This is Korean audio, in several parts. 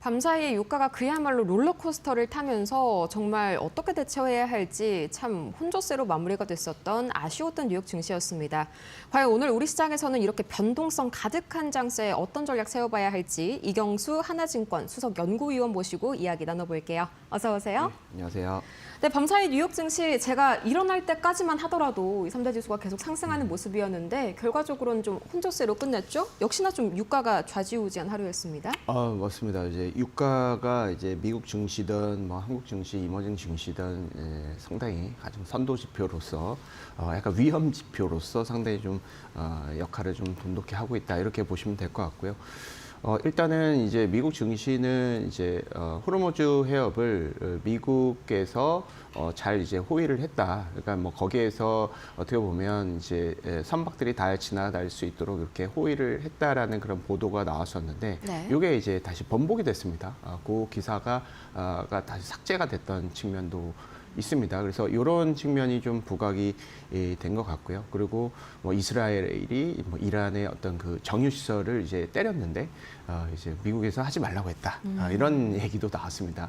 밤사이 유가가 그야말로 롤러코스터를 타면서 정말 어떻게 대처해야 할지 참 혼조세로 마무리가 됐었던 아쉬웠던 뉴욕 증시였습니다. 과연 오늘 우리 시장에서는 이렇게 변동성 가득한 장세에 어떤 전략 세워봐야 할지 이경수 하나증권 수석 연구위원 모시고 이야기 나눠볼게요. 어서 오세요. 안녕하세요. 네, 밤사이 뉴욕 증시 제가 일어날 때까지만 하더라도 이 3대 지수가 계속 상승하는 모습이었는데 결과적으로는 좀 혼조세로 끝냈죠. 역시나 좀 유가가 좌지우지한 하루였습니다. 맞습니다. 이제 유가가 이제 미국 증시든 뭐 한국 증시, 이머징 증시든 상당히 가장 선도 지표로서 약간 위험 지표로서 상당히 좀 역할을 좀 돈독히 하고 있다 이렇게 보시면 될 것 같고요. 일단은 이제 미국 증시는 이제 호르무즈 해협을 미국에서 잘 이제 호위를 했다. 그러니까 뭐 거기에서 어떻게 보면 이제 선박들이 다 지나갈 수 있도록 이렇게 호위를 했다라는 그런 보도가 나왔었는데, 네. 이게 이제 다시 번복이 됐습니다. 그 기사가 다시 삭제가 됐던 측면도 있습니다. 그래서 이런 측면이 좀 부각이 된 것 같고요. 그리고 뭐 이스라엘이 뭐 이란의 어떤 그 정유 시설을 이제 때렸는데 이제 미국에서 하지 말라고 했다. 이런 얘기도 나왔습니다.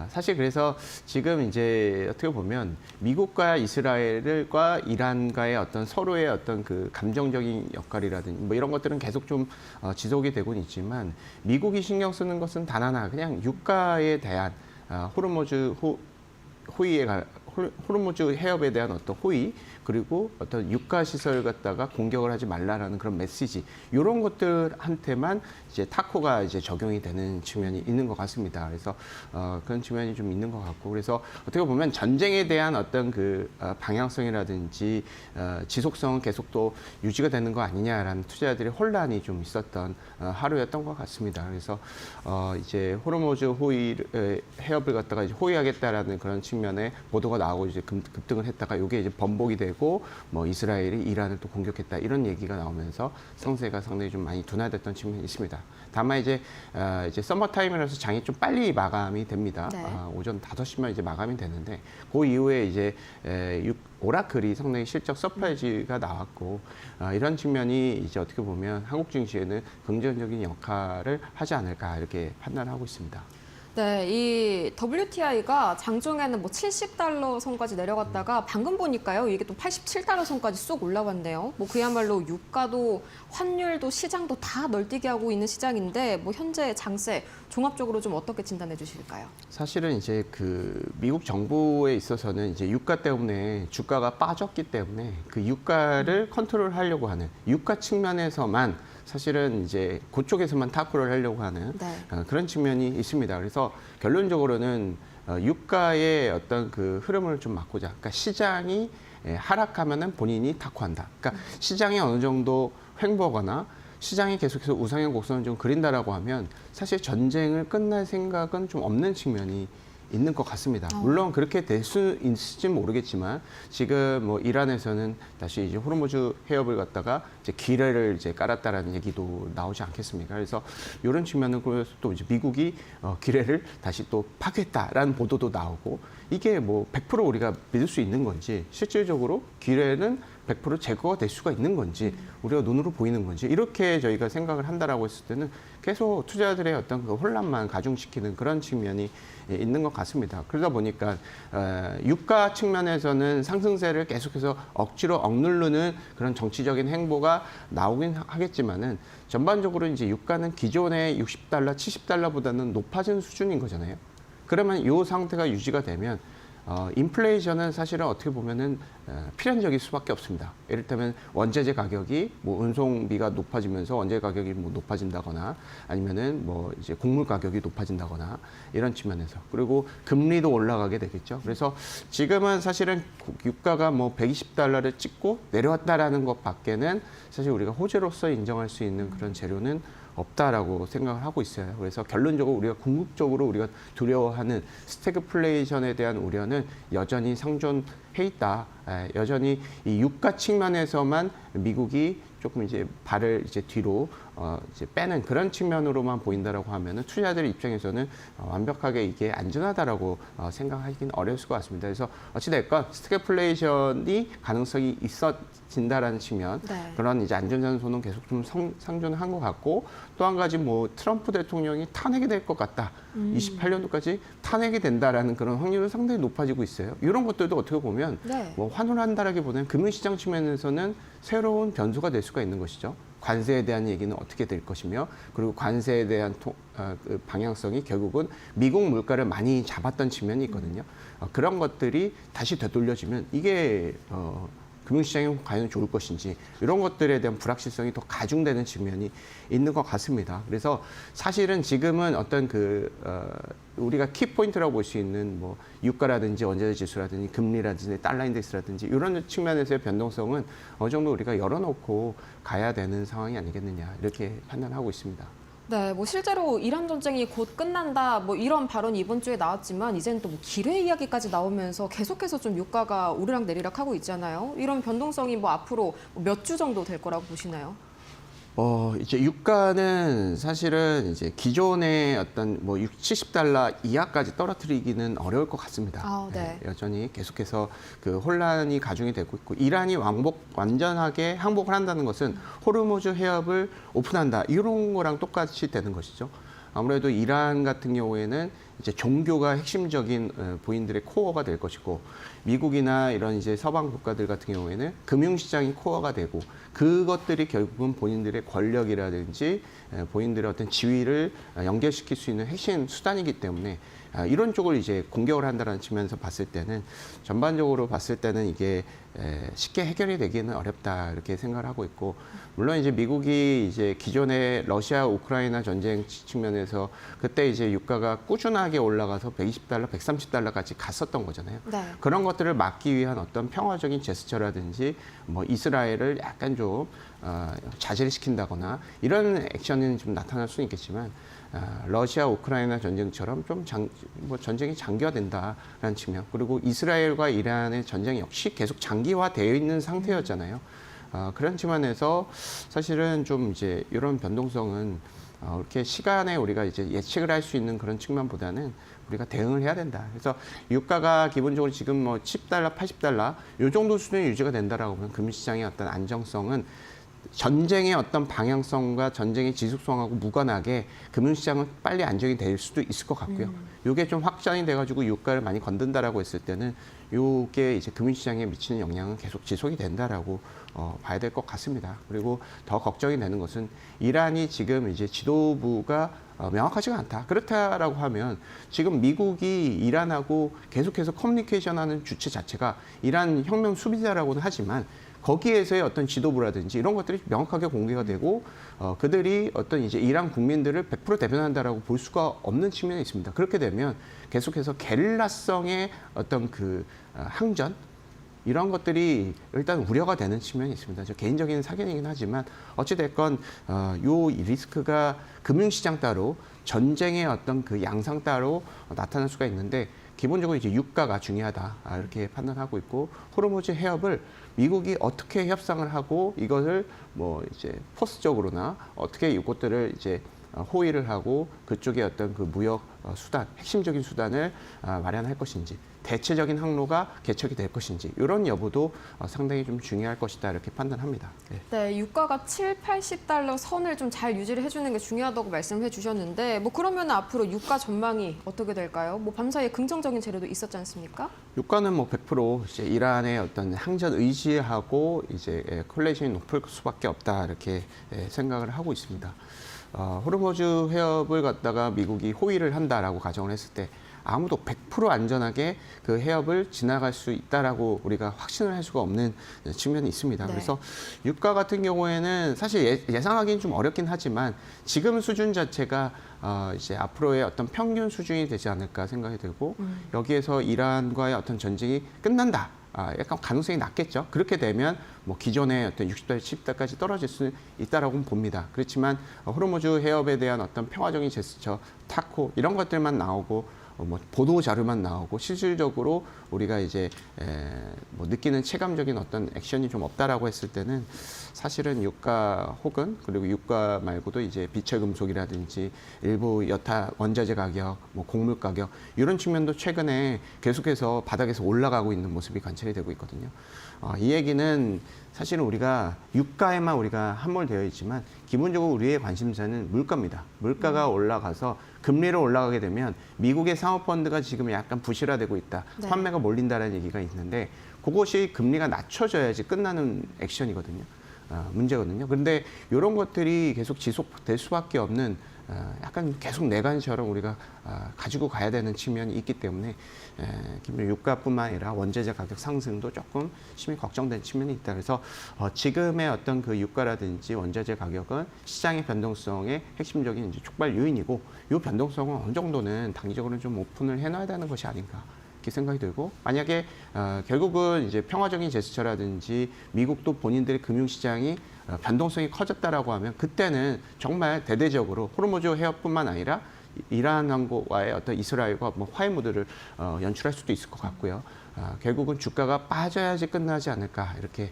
사실 그래서 지금 이제 어떻게 보면 미국과 이스라엘과 이란과의 어떤 서로의 어떤 그 감정적인 역할이라든지 뭐 이런 것들은 계속 좀 지속이 되고는 있지만, 미국이 신경 쓰는 것은 단 하나, 그냥 유가에 대한 호르무즈 해협에 대한 어떤 호의, 그리고 어떤 유가 시설 갖다가 공격을 하지 말라라는 그런 메시지, 이런 것들한테만 이제 타코가 이제 적용이 되는 측면이 있는 것 같습니다. 그래서 그런 측면이 좀 있는 것 같고, 그래서 어떻게 보면 전쟁에 대한 어떤 그 방향성이라든지 지속성은 계속 또 유지가 되는 거 아니냐라는 투자자들의 혼란이 좀 있었던 하루였던 것 같습니다. 그래서 이제 호르무즈 해협을 갖다가 이제 호위하겠다라는 그런 측면의 보도가 나오고 이제 급등을 했다가 이게 이제 번복이 되고, 뭐 이스라엘이 이란을 또 공격했다 이런 얘기가 나오면서 상세가 상당히 좀 많이 둔화됐던 측면이 있습니다. 다만 이제 서머 타임이라서 장이 좀 빨리 마감이 됩니다. 네. 오전 5시면 이제 마감이 되는데, 그 이후에 이제 오라클이 상당히 실적 서프라이즈가 나왔고, 이런 측면이 이제 어떻게 보면 한국 증시에는 긍정적인 역할을 하지 않을까 이렇게 판단하고 있습니다. 네, 이 WTI가 장중에는 뭐 70달러 선까지 내려갔다가 방금 보니까요, 이게 또 87달러 선까지 쏙 올라왔네요. 뭐 그야말로 유가도 환율도 시장도 다 널뛰게 하고 있는 시장인데, 뭐 현재 장세 종합적으로 좀 어떻게 진단해 주실까요? 사실은 이제 그 미국 정부에 있어서는 이제 유가 때문에 주가가 빠졌기 때문에 그 유가를 컨트롤하려고 하는 유가 측면에서만 사실은 이제 그쪽에서만 타프를 하려고 하는 네. 그런 측면이 있습니다. 그래서 결론적으로는 유가의 어떤 그 흐름을 좀 막고자, 그러니까 시장이 하락하면은 본인이 타코한다. 그러니까 시장이 어느 정도 횡보거나 시장이 계속해서 우상향 곡선을 좀 그린다라고 하면 사실 전쟁을 끝날 생각은 좀 없는 측면이 있는 것 같습니다. 물론 그렇게 될 수 있을지 모르겠지만, 지금 뭐 이란에서는 다시 이제 호르무즈 해협을 갖다가 이제 기뢰를 이제 깔았다라는 얘기도 나오지 않겠습니까? 그래서 이런 측면은 그래서 또 이제 미국이 기뢰를 다시 또 파괴했다라는 보도도 나오고, 이게 뭐 100% 우리가 믿을 수 있는 건지, 실질적으로 기뢰는 100% 제거가 될 수가 있는 건지, 우리가 눈으로 보이는 건지, 이렇게 저희가 생각을 한다라고 했을 때는 계속 투자자들의 어떤 그 혼란만 가중시키는 그런 측면이 있는 것 같습니다. 그러다 보니까 유가 측면에서는 상승세를 계속해서 억지로 억누르는 그런 정치적인 행보가 나오긴 하겠지만은, 전반적으로 이제 유가는 기존의 60달러, 70달러보다는 높아진 수준인 거잖아요. 그러면 이 상태가 유지가 되면 인플레이션은 사실은 어떻게 보면은 필연적일 수밖에 없습니다. 이를테면 원재재 가격이 뭐 운송비가 높아지면서 원재재 가격이 뭐 높아진다거나, 아니면은 뭐 이제 곡물 가격이 높아진다거나, 이런 측면에서, 그리고 금리도 올라가게 되겠죠. 그래서 지금은 사실은 유가가 뭐 120달러를 찍고 내려왔다라는 것밖에는 사실 우리가 호재로서 인정할 수 있는 그런 재료는 없다라고 생각을 하고 있어요. 그래서 결론적으로 우리가 궁극적으로 우리가 두려워하는 스태그플레이션에 대한 우려는 여전히 상존해 있다. 여전히 이 유가 측면에서만 미국이 조금 이제 발을 이제 뒤로 이제 빼는 그런 측면으로만 보인다라고 하면은 투자자들 입장에서는 완벽하게 이게 안전하다라고 생각하기는 어려울 것 같습니다. 그래서 어찌됐건 스태그플레이션이 가능성이 있어진다라는 측면, 네. 그런 이제 안전장소는 계속 좀 상존을 한 것 같고, 또 한 가지 뭐 트럼프 대통령이 탄핵이 될 것 같다, 28년도까지 탄핵이 된다라는 그런 확률은 상당히 높아지고 있어요. 이런 것들도 어떻게 보면 네. 뭐 환원한다라기보다는 금융시장 측면에서는 새로운 변수가 될 수가 있는 것이죠. 관세에 대한 얘기는 어떻게 될 것이며, 그리고 관세에 대한 그 방향성이 결국은 미국 물가를 많이 잡았던 측면이 있거든요. 그런 것들이 다시 되돌려지면 이게 금융시장이 과연 좋을 것인지, 이런 것들에 대한 불확실성이 더 가중되는 측면이 있는 것 같습니다. 그래서 사실은 지금은 어떤 우리가 키포인트라고 볼 수 있는 뭐 유가라든지 원자재 지수라든지 금리라든지 달러 인덱스라든지 이런 측면에서의 변동성은 어느 정도 우리가 열어놓고 가야 되는 상황이 아니겠느냐, 이렇게 판단하고 있습니다. 네, 뭐 실제로 이란 전쟁이 곧 끝난다, 뭐 이런 발언이 이번 주에 나왔지만 이제는 또 뭐 기뢰 이야기까지 나오면서 계속해서 좀 유가가 오르락내리락 하고 있잖아요. 이런 변동성이 뭐 앞으로 몇 주 정도 될 거라고 보시나요? 이제 유가는 사실은 이제 기존의 어떤 뭐 70달러 이하까지 떨어뜨리기는 어려울 것 같습니다. 아, 네. 여전히 계속해서 그 혼란이 가중이 되고 있고, 이란이 완전하게 항복을 한다는 것은 호르무즈 해협을 오픈한다, 이런 거랑 똑같이 되는 것이죠. 아무래도 이란 같은 경우에는 이제 종교가 핵심적인 본인들의 코어가 될 것이고, 미국이나 이런 이제 서방 국가들 같은 경우에는 금융시장이 코어가 되고, 그것들이 결국은 본인들의 권력이라든지 본인들의 어떤 지위를 연결시킬 수 있는 핵심 수단이기 때문에, 이런 쪽을 이제 공격을 한다는 측면에서 봤을 때는, 전반적으로 봤을 때는 이게 쉽게 해결이 되기는 어렵다, 이렇게 생각을 하고 있고, 물론 이제 미국이 이제 기존의 러시아 우크라이나 전쟁 측면에서 그때 이제 유가가 꾸준하게 올라가서 120달러, 130달러까지 갔었던 거잖아요. 네. 그런 것들을 막기 위한 어떤 평화적인 제스처라든지 뭐 이스라엘을 약간 좀 자제를 시킨다거나 이런 액션이 좀 나타날 수는 있겠지만, 러시아 우크라이나 전쟁처럼 좀 전쟁이 장기화된다라는 측면, 그리고 이스라엘과 이란의 전쟁 역시 계속 장기화되어 있는 상태였잖아요. 그런 측면에서 사실은 좀 이제 이런 변동성은 이렇게 시간에 우리가 이제 예측을 할 수 있는 그런 측면보다는 우리가 대응을 해야 된다. 그래서 유가가 기본적으로 지금 뭐 10달러, 80달러 이 정도 수준이 유지가 된다라고 보면 금융시장의 어떤 안정성은 전쟁의 어떤 방향성과 전쟁의 지속성하고 무관하게 금융시장은 빨리 안정이 될 수도 있을 것 같고요. 이게 좀 확장이 돼가지고 유가를 많이 건든다라고 했을 때는 이게 이제 금융시장에 미치는 영향은 계속 지속이 된다라고 봐야 될 것 같습니다. 그리고 더 걱정이 되는 것은 이란이 지금 이제 지도부가 명확하지가 않다. 그렇다라고 하면 지금 미국이 이란하고 계속해서 커뮤니케이션하는 주체 자체가 이란 혁명 수비자라고는 하지만, 거기에서의 어떤 지도부라든지 이런 것들이 명확하게 공개가 되고, 그들이 어떤 이제 이란 국민들을 100% 대변한다라고 볼 수가 없는 측면이 있습니다. 그렇게 되면 계속해서 게릴라성의 어떤 항전, 이런 것들이 일단 우려가 되는 측면이 있습니다. 저 개인적인 사견이긴 하지만 어찌됐건 요 리스크가 금융시장 따로, 전쟁의 어떤 양상 따로 나타날 수가 있는데, 기본적으로 이제 유가가 중요하다, 이렇게 판단하고 있고, 호르무즈 해협을 미국이 어떻게 협상을 하고 이것을 뭐 이제 포스적으로나 어떻게 이것들을 이제 호의를 하고 그쪽에 어떤 무역 수단, 핵심적인 수단을 마련할 것인지, 대체적인 항로가 개척이 될 것인지, 이런 여부도 상당히 좀 중요할 것이다, 이렇게 판단합니다. 네. 네, 유가가 7, 80달러 선을 좀 잘 유지를 해주는 게 중요하다고 말씀해 주셨는데, 뭐 그러면 앞으로 유가 전망이 어떻게 될까요? 뭐 밤사이에 긍정적인 재료도 있었지 않습니까? 유가는 뭐 100% 이제 이란의 어떤 항전 의지하고 이제 콜레이션이 높을 수밖에 없다, 이렇게 생각을 하고 있습니다. 호르무즈 해협을 갖다가 미국이 호위를 한다라고 가정을 했을 때, 아무도 100% 안전하게 그 해협을 지나갈 수 있다라고 우리가 확신을 할 수가 없는 측면이 있습니다. 네. 그래서 유가 같은 경우에는 사실 예상하기는 좀 어렵긴 하지만, 지금 수준 자체가 이제 앞으로의 어떤 평균 수준이 되지 않을까 생각이 들고, 여기에서 이란과의 어떤 전쟁이 끝난다, 약간 가능성이 낮겠죠. 그렇게 되면 뭐 기존의 어떤 60달, 70달까지 떨어질 수 있다라고 봅니다. 그렇지만 호르무즈 해협에 대한 어떤 평화적인 제스처, 타코 이런 것들만 나오고 뭐 보도 자료만 나오고 실질적으로 우리가 이제 뭐 느끼는 체감적인 어떤 액션이 좀 없다라고 했을 때는 사실은 유가 혹은 그리고 유가 말고도 이제 비철금속이라든지 일부 여타 원자재 가격, 뭐 곡물 가격 이런 측면도 최근에 계속해서 바닥에서 올라가고 있는 모습이 관찰이 되고 있거든요. 이 얘기는 사실은 우리가 유가에만 우리가 함몰되어 있지만 기본적으로 우리의 관심사는 물가입니다. 물가가 올라가서 금리로 올라가게 되면 미국의 상업펀드가 지금 약간 부실화되고 있다. 네. 환매가 몰린다는 얘기가 있는데 그것이 금리가 낮춰져야지 끝나는 액션이거든요. 문제거든요. 그런데 이런 것들이 계속 지속될 수밖에 없는 약간 계속 내관처럼 우리가 가지고 가야 되는 측면이 있기 때문에 유가뿐만 아니라 원자재 가격 상승도 조금 심히 걱정된 측면이 있다. 그래서 지금의 어떤 그 유가라든지 원자재 가격은 시장의 변동성의 핵심적인 이제 촉발 요인이고 이 변동성은 어느 정도는 단기적으로는 좀 오픈을 해놔야 되는 것이 아닌가. 이렇게 생각이 들고 만약에 결국은 이제 평화적인 제스처라든지 미국도 본인들의 금융시장이 변동성이 커졌다라고 하면 그때는 정말 대대적으로 호르무즈 해협뿐만 아니라 이란과의 어떤 이스라엘과 뭐 화해 무드를 연출할 수도 있을 것 같고요. 결국은 주가가 빠져야지 끝나지 않을까 이렇게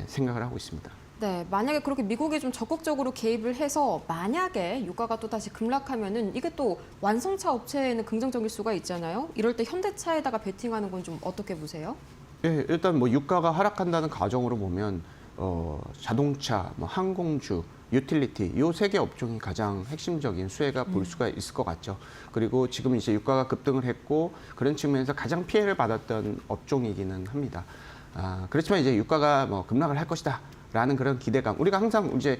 생각을 하고 있습니다. 네, 만약에 그렇게 미국이 좀 적극적으로 개입을 해서 만약에 유가가 또 다시 급락하면은 이게 또 완성차 업체에는 긍정적일 수가 있잖아요. 이럴 때 현대차에다가 베팅하는 건 좀 어떻게 보세요? 예, 일단 뭐 유가가 하락한다는 가정으로 보면 자동차, 뭐 항공주, 유틸리티 이 세 개 업종이 가장 핵심적인 수혜가 볼 수가 있을 것 같죠. 그리고 지금 이제 유가가 급등을 했고 그런 측면에서 가장 피해를 받았던 업종이기는 합니다. 그렇지만 이제 유가가 뭐 급락을 할 것이다. 라는 그런 기대감. 우리가 항상 이제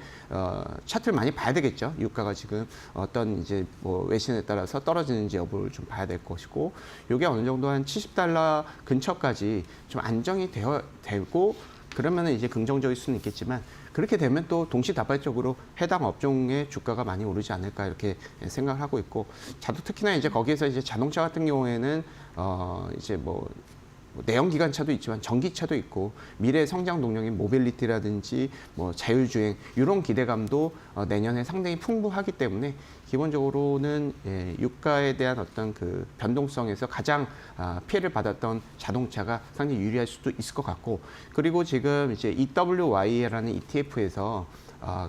차트를 많이 봐야 되겠죠. 유가가 지금 어떤 이제 뭐 외신에 따라서 떨어지는지 여부를 좀 봐야 될 것이고, 이게 어느 정도 한 $70 근처까지 좀 안정이 되고 그러면은 이제 긍정적일 수는 있겠지만 그렇게 되면 또 동시다발적으로 해당 업종의 주가가 많이 오르지 않을까 이렇게 생각을 하고 있고, 특히나 이제 거기에서 이제 자동차 같은 경우에는 이제 뭐 내연기관차도 있지만 전기차도 있고 미래 성장 동력인 모빌리티라든지 뭐 자율주행 이런 기대감도 내년에 상당히 풍부하기 때문에 기본적으로는 유가에 대한 어떤 그 변동성에서 가장 피해를 받았던 자동차가 상당히 유리할 수도 있을 것 같고, 그리고 지금 이제 EWY라는 ETF에서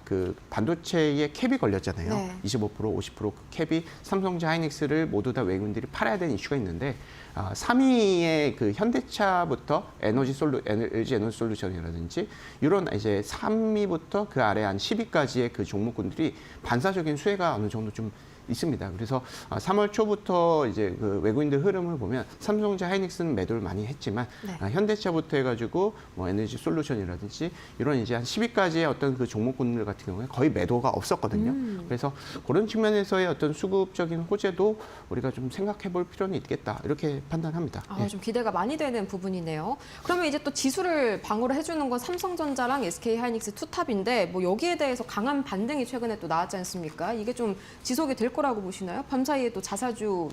그 반도체에 캡이 걸렸잖아요. 네. 25%, 50% 캡이 삼성전자 하이닉스를 모두 다 외국인들이 팔아야 되는 이슈가 있는데 3위의 그 현대차부터 LG 에너지 솔루션이라든지 이런 이제 3위부터 그 아래 한 10위까지의 그 종목군들이 반사적인 수혜가 어느 정도 좀 있습니다. 그래서 3월 초부터 이제 그 외국인들 흐름을 보면 삼성전자 하이닉스는 매도를 많이 했지만 네. 현대차부터 해가지고 뭐 에너지 솔루션이라든지 이런 이제 한 10위까지의 어떤 그 종목군들 같은 경우에 거의 매도가 없었거든요. 그래서 그런 측면에서의 어떤 수급적인 호재도 우리가 좀 생각해 볼 필요는 있겠다 이렇게 판단합니다. 좀 기대가 많이 되는 부분이네요. 그러면 이제 또 지수를 방어를 해주는 건 삼성전자랑 SK하이닉스 투탑인데 뭐 여기에 대해서 강한 반등이 최근에 또 나왔지 않습니까? 이게 좀 지속이 될 거라고 보시나요? 밤사이에 또 자사주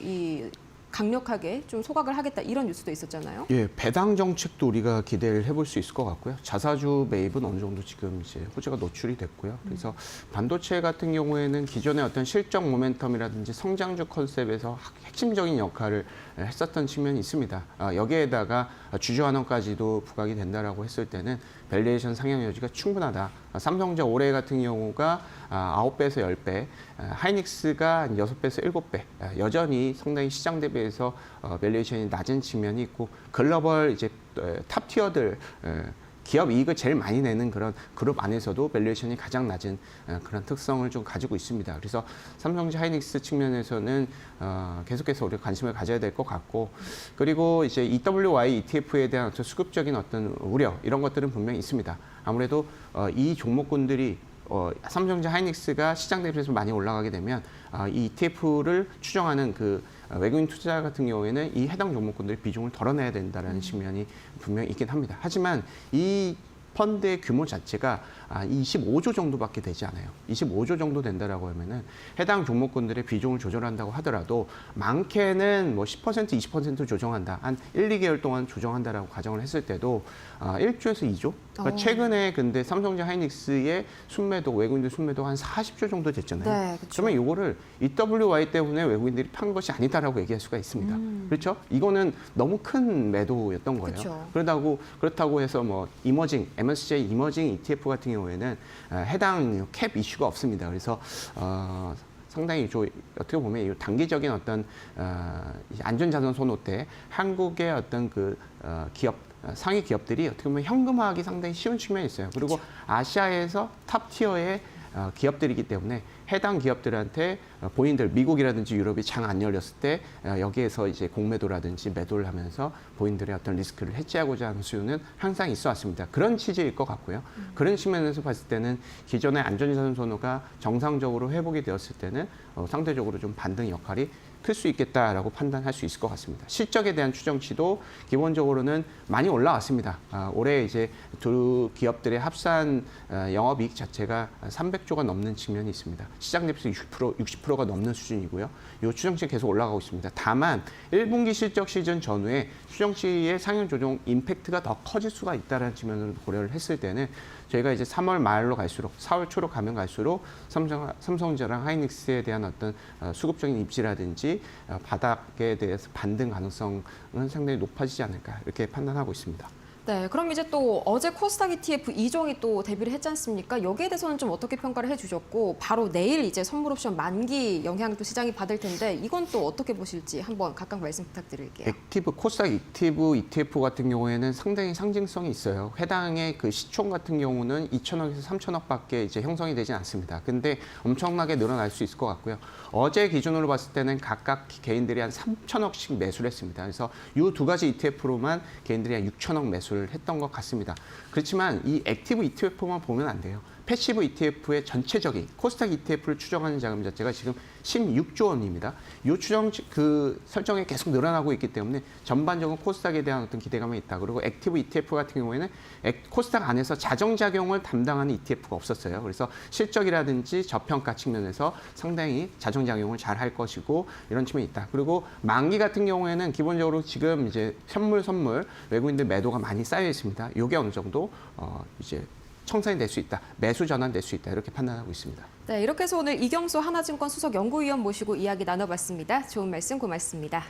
강력하게 좀 소각을 하겠다 이런 뉴스도 있었잖아요. 예, 배당 정책도 우리가 기대를 해볼 수 있을 것 같고요. 자사주 매입은 어느 정도 지금 이제 호재가 노출이 됐고요. 그래서 반도체 같은 경우에는 기존의 어떤 실적 모멘텀이라든지 성장주 컨셉에서 핵심적인 역할을 했었던 측면이 있습니다. 여기에다가 주주환원까지도 부각이 된다라고 했을 때는 밸류에이션 상향 여지가 충분하다. 삼성전자 올해 같은 경우가 9배에서 10배, 하이닉스가 한 6배에서 7배, 여전히 상당히 시장 대비해서 밸류에이션이 낮은 측면이 있고 글로벌 이제 탑 티어들 기업 이익을 제일 많이 내는 그런 그룹 안에서도 밸류에이션이 가장 낮은 그런 특성을 좀 가지고 있습니다. 그래서 삼성전자 하이닉스 측면에서는 계속해서 우리가 관심을 가져야 될 것 같고, 그리고 이제 EWY ETF에 대한 어떤 수급적인 어떤 우려 이런 것들은 분명히 있습니다. 아무래도 이 종목군들이 삼성전자 하이닉스가 시장 대비해서 많이 올라가게 되면 이 ETF를 추정하는 그 외국인 투자 같은 경우에는 이 해당 종목군들의 비중을 덜어내야 된다는 측면이 분명히 있긴 합니다. 하지만 이 펀드의 규모 자체가 25조 정도밖에 되지 않아요. 25조 정도 된다라고 하면은 해당 종목군들의 비중을 조절한다고 하더라도 많게는 뭐 10%, 20% 조정한다. 한 1, 2개월 동안 조정한다라고 가정을 했을 때도 1조에서 2조? 그러니까 최근에 근데 삼성전자 하이닉스의 순매도, 외국인들 순매도 한 40조 정도 됐잖아요. 네, 그렇죠. 그러면 이거를 EWY 때문에 외국인들이 판 것이 아니다라고 얘기할 수가 있습니다. 그렇죠? 이거는 너무 큰 매도였던 거예요. 그렇죠. 그렇다고 해서 뭐 이머징, MSCI 이머징 ETF 같은 경우에는 해당 캡 이슈가 없습니다. 그래서 상당히 어떻게 보면 이 단기적인 어떤 안전자산 선호 때 한국의 어떤 기업 상위 기업들이 어떻게 보면 현금화하기 상당히 쉬운 측면이 있어요. 그리고 아시아에서 탑 티어의 기업들이기 때문에 해당 기업들한테 본인들 미국이라든지 유럽이 장 안 열렸을 때 여기에서 이제 공매도라든지 매도를 하면서 본인들의 어떤 리스크를 해지하고자 하는 수요는 항상 있어 왔습니다. 그런 취지일 것 같고요. 그런 측면에서 봤을 때는 기존의 안전자산 선호가 정상적으로 회복이 되었을 때는 상대적으로 좀 반등 역할이 클 수 있겠다라고 판단할 수 있을 것 같습니다. 실적에 대한 추정치도 기본적으로는 많이 올라왔습니다. 올해 이제 두 기업들의 합산 영업이익 자체가 300조가 넘는 측면이 있습니다. 시장 대비해서 60%가 넘는 수준이고요. 이 추정치 계속 올라가고 있습니다. 다만 1분기 실적 시즌 전후에 추정치의 상향 조정 임팩트가 더 커질 수가 있다는 측면으로 고려를 했을 때는 저희가 이제 3월 말로 갈수록 4월 초로 가면 갈수록 삼성전자랑 하이닉스에 대한 어떤 수급적인 입지라든지 바닥에 대해서 반등 가능성은 상당히 높아지지 않을까 이렇게 판단하고 있습니다. 네, 그럼 이제 또 어제 코스닥 ETF 2종이 또 데뷔를 했지 않습니까? 여기에 대해서는 좀 어떻게 평가를 해주셨고 바로 내일 이제 선물 옵션 만기 영향도 시장이 받을 텐데 이건 또 어떻게 보실지 한번 각각 말씀 부탁드릴게요. 코스닥 액티브 ETF 같은 경우에는 상당히 상징성이 있어요. 해당의 그 시총 같은 경우는 2천억에서 3천억밖에 이제 형성이 되지 않습니다. 근데 엄청나게 늘어날 수 있을 것 같고요. 어제 기준으로 봤을 때는 각각 개인들이 한 3천억씩 매수를 했습니다. 그래서 이 두 가지 ETF로만 개인들이 한 6천억 매수를 했던 것 같습니다. 그렇지만 이 액티브 ETF만 보면 안 돼요. 패시브 ETF의 전체적인 코스닥 ETF를 추정하는 자금 자체가 지금 16조 원입니다. 이 추정 설정이 계속 늘어나고 있기 때문에 전반적으로 코스닥에 대한 어떤 기대감이 있다. 그리고 액티브 ETF 같은 경우에는 코스닥 안에서 자정작용을 담당하는 ETF가 없었어요. 그래서 실적이라든지 저평가 측면에서 상당히 자정작용을 잘 할 것이고 이런 측면이 있다. 그리고 만기 같은 경우에는 기본적으로 지금 이제 선물 외국인들 매도가 많이 쌓여 있습니다. 이게 어느 정도 이제 청산이 될 수 있다. 매수 전환될 수 있다. 이렇게 판단하고 있습니다. 네, 이렇게 해서 오늘 이경수 하나증권 수석 연구위원 모시고 이야기 나눠봤습니다. 좋은 말씀 고맙습니다.